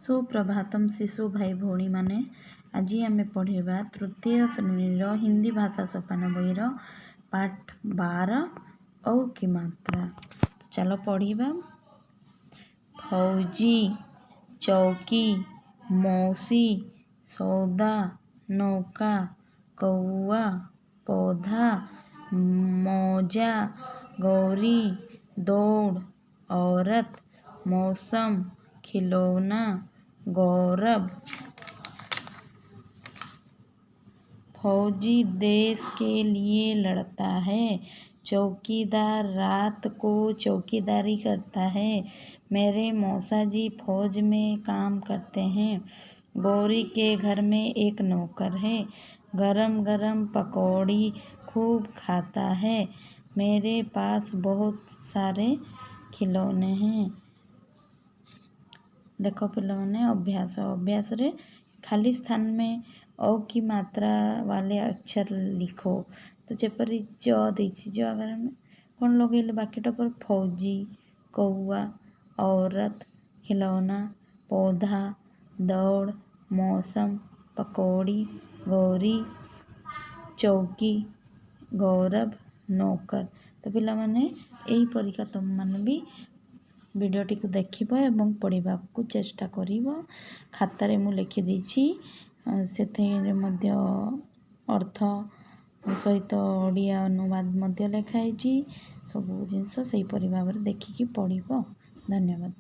सुप्रभातम शिशु भाई भौणी माने आज आम पढ़ेबा तृतीय श्रेणी हिंदी भाषा सोपान बहीर पाठ 12 औ की मात्रा। तो चलो पढ़िबा। फौजी, चौकी, मौसी, सौदा, नौका, कौआ, पौधा, मौजा, गौरी, दौड़, औरत, मौसम, खिलौना, गौरव। फौजी देश के लिए लड़ता है। चौकीदार रात को चौकीदारी करता है। मेरे मौसा जी फौज में काम करते हैं। गौरी के घर में एक नौकर है। गरम गरम पकौड़ी खूब खाता है। मेरे पास बहुत सारे खिलौने हैं। देखो पिलाने अभ्यास रे खाली स्थान में अ की मात्रा वाले अक्षर लिखो। तो जेपरी ज देछि ज अगर हम कौन लगेले बाकीटा पर फौजी, कौआ, औरत, खिलौना, पौधा, दौड़, मौसम, पकौड़ी, गौरी, चौकी, गौरव, नौकर। तो पिला माने एही परिका तुम माने भी भिडियोटी को देखिबो एवं पढ़िबा को चेष्टा करिबो। खातारे मु लिखि देछि सेथे मध्य अर्थ सहित ओडिया अनुवाद मध्य लेखाइछि। सब जिनस सही परि भाबरे देखिकी पढ़िबो। धन्यवाद।